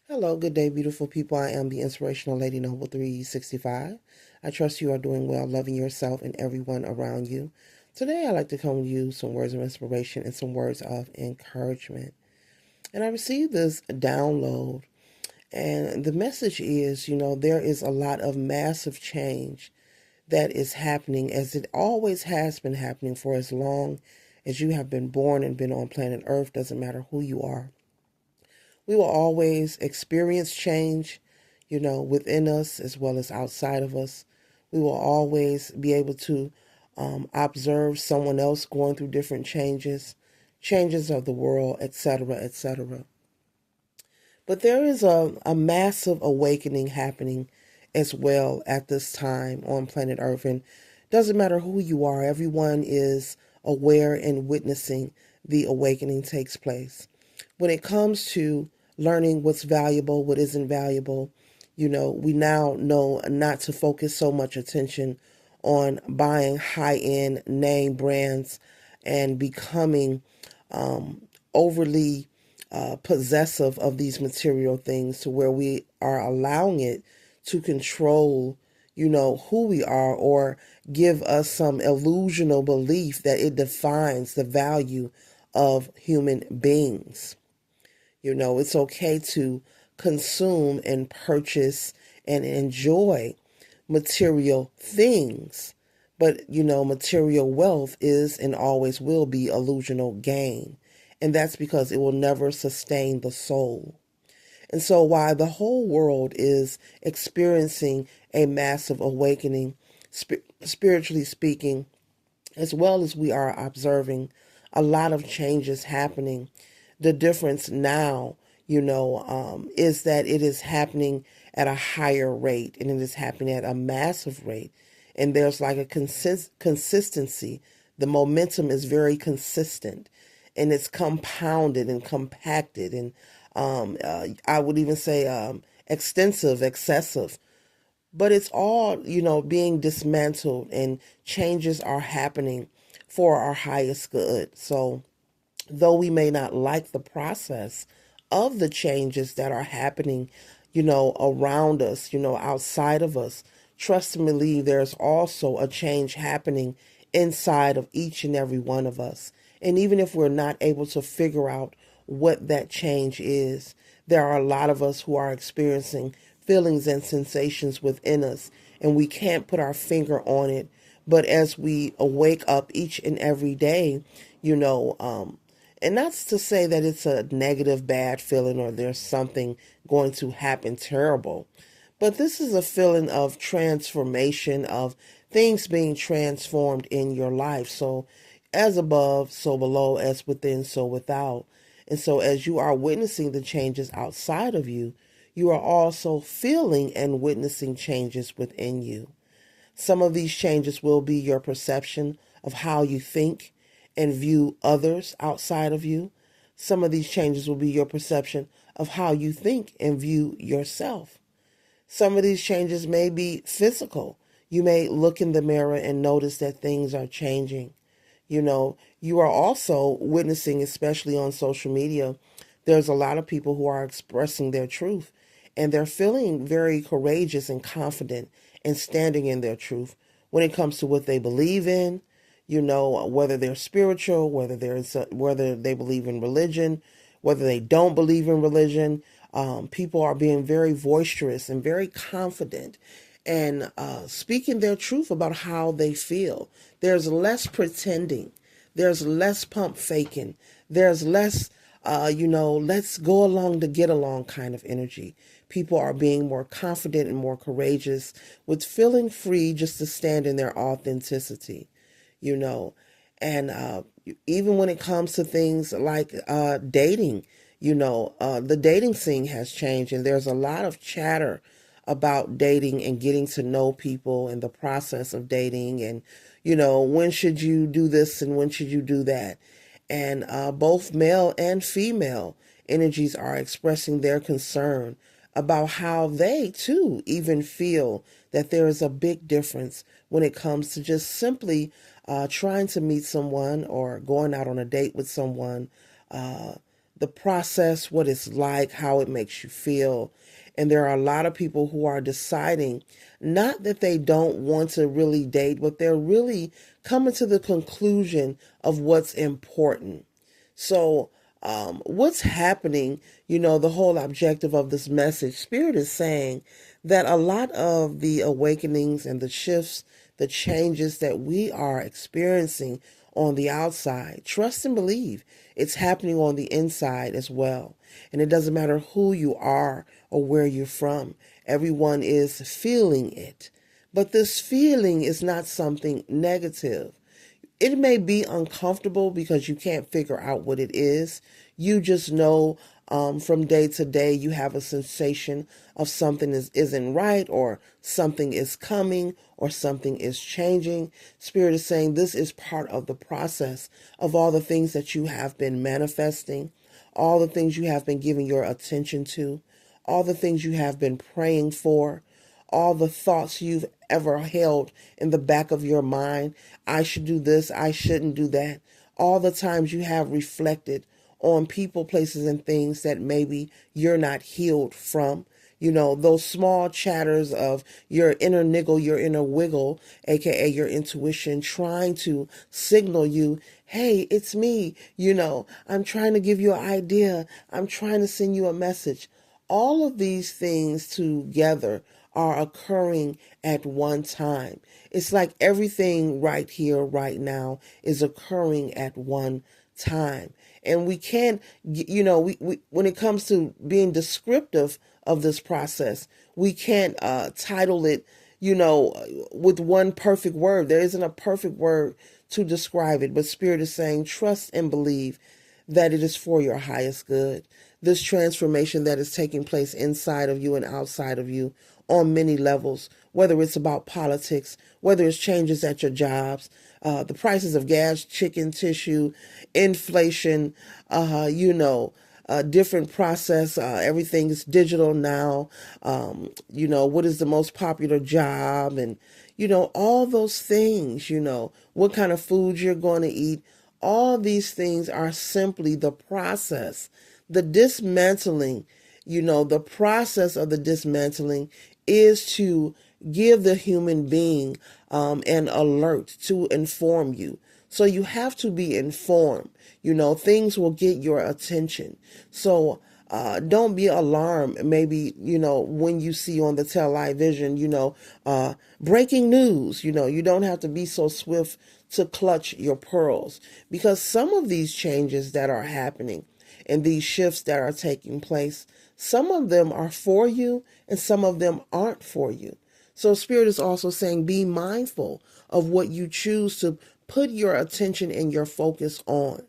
Hello, good day, beautiful people. I am the inspirational Lady Noble 365. I trust you are doing well, loving yourself and everyone around you. Today, I'd like to come to you some words of inspiration and some words of encouragement. And I received this download, and the message is there is a lot of massive change that is happening, as it always has been happening for as long as you have been born and been on planet Earth. Doesn't matter who you are. We will always experience change, within us as well as outside of us. We will always be able to observe someone else going through different changes of the world, etc., etc. But there is a massive awakening happening as well at this time on planet Earth. And doesn't matter who you are, everyone is aware and witnessing the awakening takes place. When it comes to learning what's valuable, what isn't valuable, we now know not to focus so much attention on buying high-end name brands and becoming overly possessive of these material things, to where we are allowing it to control, who we are, or give us some illusional belief that it defines the value of human beings. It's okay to consume and purchase and enjoy material things, but material wealth is and always will be illusional gain. And that's because it will never sustain the soul. And so, while the whole world is experiencing a massive awakening, spiritually speaking, as well as we are observing a lot of changes happening, the difference now, is that it is happening at a higher rate, and it is happening at a massive rate. And there's like a consistency. The momentum is very consistent, and it's compounded and compacted, and I would even say extensive, excessive. But it's all, being dismantled, and changes are happening for our highest good. So, though we may not like the process of the changes that are happening, around us, outside of us, trust and believe there's also a change happening inside of each and every one of us. And even if we're not able to figure out what that change is, there are a lot of us who are experiencing feelings and sensations within us, and we can't put our finger on it. But as we wake up each and every day, and that's to say that it's a negative, bad feeling, or there's something going to happen terrible. But this is a feeling of transformation, of things being transformed in your life. So, as above, so below, as within, so without. And so, as you are witnessing the changes outside of you, you are also feeling and witnessing changes within you. Some of these changes will be your perception of how you think and view others outside of you. Some of these changes will be your perception of how you think and view yourself. Some of these changes may be physical. You may look in the mirror and notice that things are changing. You are also witnessing, especially on social media, there's a lot of people who are expressing their truth, and they're feeling very courageous and confident and standing in their truth when it comes to what they believe in, whether they're spiritual, whether they believe in religion, whether they don't believe in religion. People are being very boisterous and very confident, and speaking their truth about how they feel. There's less pretending. There's less pump faking. There's less, let's go along to get along kind of energy. People are being more confident and more courageous, with feeling free just to stand in their authenticity, you know. And even when it comes to things like dating, the dating scene has changed, and there's a lot of chatter about dating and getting to know people and the process of dating, and when should you do this and when should you do that. And both male and female energies are expressing their concern about how they too even feel that there is a big difference when it comes to just simply trying to meet someone or going out on a date with someone, uh, the process, what it's like, how it makes you feel. And there are a lot of people who are deciding not that they don't want to really date, but they're really coming to the conclusion of what's important. So, what's happening, the whole objective of this message, Spirit is saying that a lot of the awakenings and the shifts, the changes that we are experiencing on the outside, trust and believe it's happening on the inside as well. And it doesn't matter who you are or where you're from, everyone is feeling it. But this feeling is not something negative. It may be uncomfortable because you can't figure out what it is. You just know from day to day you have a sensation of something isn't right, or something is coming, or something is changing. Spirit is saying this is part of the process of all the things that you have been manifesting, all the things you have been giving your attention to, all the things you have been praying for, all the thoughts you've ever held in the back of your mind. I should do this, I shouldn't do that. All the times you have reflected on people, places, and things that maybe you're not healed from. Those small chatters of your inner niggle, your inner wiggle, aka your intuition, trying to signal you, hey, it's me. I'm trying to give you an idea. I'm trying to send you a message. All of these things together are occurring at one time. It's like everything right here, right now is occurring at one time. And we can't, we when it comes to being descriptive of this process, we can't title it, with one perfect word. There isn't a perfect word to describe it, but Spirit is saying, trust and believe that it is for your highest good. This transformation that is taking place inside of you and outside of you on many levels, whether it's about politics, whether it's changes at your jobs, the prices of gas, chicken, tissue, inflation, different process. Everything is digital now. What is the most popular job, and, all those things, what kind of food you're going to eat. All these things are simply the process, the dismantling. The process of the dismantling is to give the human being an alert, to inform you. So you have to be informed. Things will get your attention. So don't be alarmed, maybe, when you see on the television, breaking news. You don't have to be so swift to clutch your pearls, because some of these changes that are happening and these shifts that are taking place, some of them are for you and some of them aren't for you. So Spirit is also saying, be mindful of what you choose to put your attention and your focus on.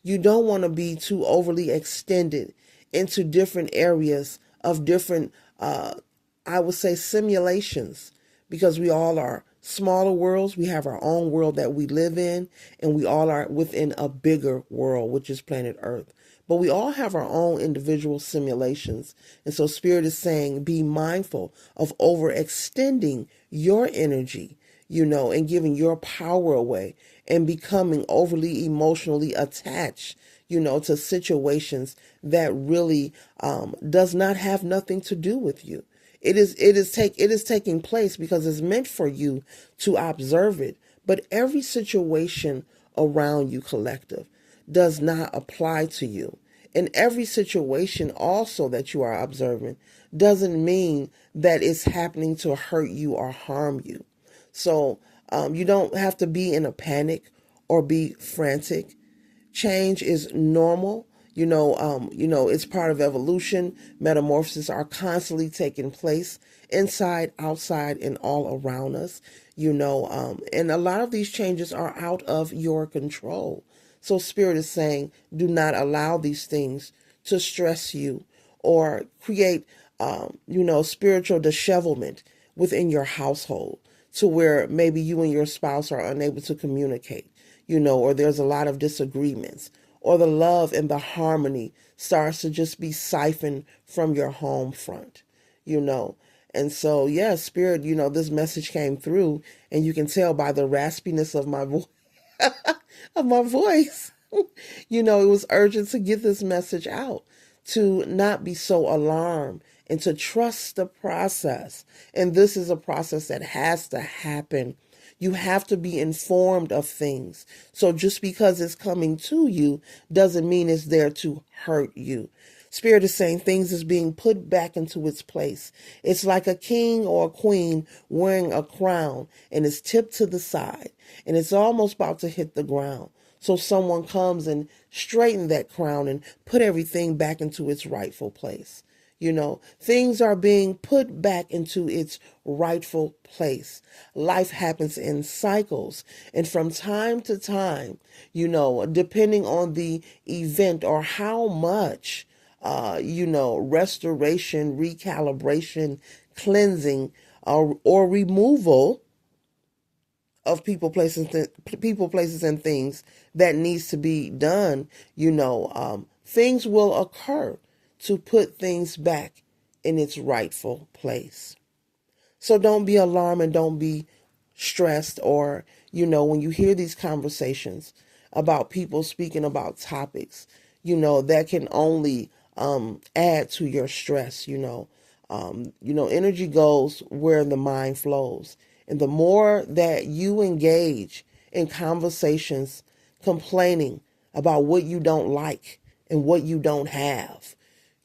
You don't want to be too overly extended into different areas of different, I would say, simulations, because we all are smaller worlds. We have our own world that we live in, and we all are within a bigger world, which is planet Earth. But we all have our own individual simulations. And so Spirit is saying, be mindful of overextending your energy, and giving your power away and becoming overly emotionally attached, to situations that really does not have nothing to do with you. It is taking place because it's meant for you to observe it. But every situation around you, collective, does not apply to you. And every situation also that you are observing doesn't mean that it's happening to hurt you or harm you. So you don't have to be in a panic or be frantic. Change is normal. It's part of evolution. Metamorphoses are constantly taking place inside, outside, and all around us. And a lot of these changes are out of your control. So Spirit is saying, do not allow these things to stress you or create, spiritual dishevelment within your household, to where maybe you and your spouse are unable to communicate, or there's a lot of disagreements, or the love and the harmony starts to just be siphoned from your home front, And so, yeah, Spirit, this message came through, and you can tell by the raspiness of my voice, of my voice, It was urgent to get this message out, to not be so alarmed and to trust the process. And this is a process that has to happen. You have to be informed of things. So just because it's coming to you doesn't mean it's there to hurt you. Spirit is saying things is being put back into its place. It's like a king or a queen wearing a crown and it's tipped to the side and it's almost about to hit the ground. So someone comes and straighten that crown and put everything back into its rightful place. Things are being put back into its rightful place. Life happens in cycles. And from time to time, depending on the event or how much, restoration, recalibration, cleansing, or removal of people, places, and things that needs to be done, things will occur to put things back in its rightful place. So don't be alarmed and don't be stressed or, when you hear these conversations about people speaking about topics, that can only add to your stress. Energy goes where the mind flows. And the more that you engage in conversations complaining about what you don't like and what you don't have,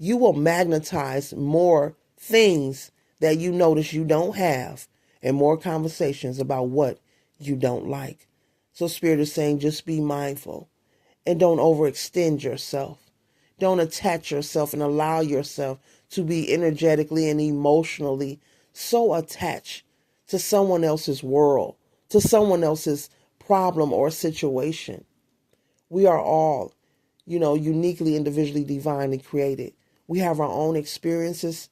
you will magnetize more things that you notice you don't have and more conversations about what you don't like. So Spirit is saying just be mindful and don't overextend yourself. Don't attach yourself and allow yourself to be energetically and emotionally so attached to someone else's world, to someone else's problem or situation. We are all, uniquely, individually, divinely created. We have our own experiences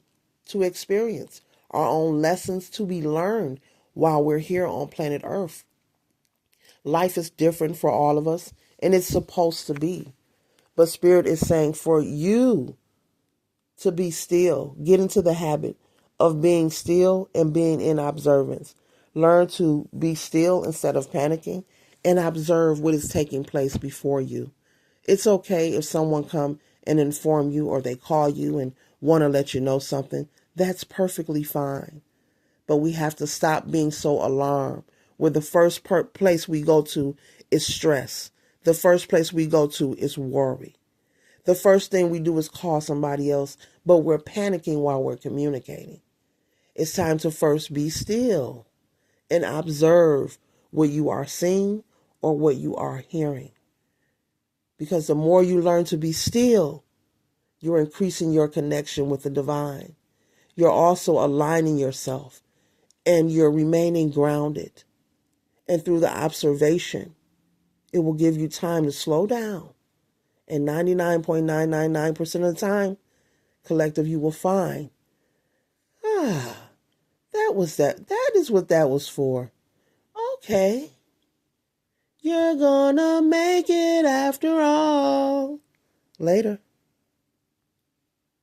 to experience, our own lessons to be learned while we're here on planet Earth. Life is different for all of us, and it's supposed to be. But Spirit is saying for you to be still, get into the habit of being still and being in observance. Learn to be still instead of panicking and observe what is taking place before you. It's okay if someone come and inform you or they call you and want to let you know something. That's perfectly fine. But we have to stop being so alarmed where the first place we go to is stress. The first place we go to is worry. The first thing we do is call somebody else, but we're panicking while we're communicating. It's time to first be still and observe what you are seeing or what you are hearing. Because the more you learn to be still, you're increasing your connection with the divine. You're also aligning yourself and you're remaining grounded. And through the observation, it will give you time to slow down. And 99.999% of the time, collective, you will find, that was that. That is what that was for. Okay. You're gonna make it after all. Later.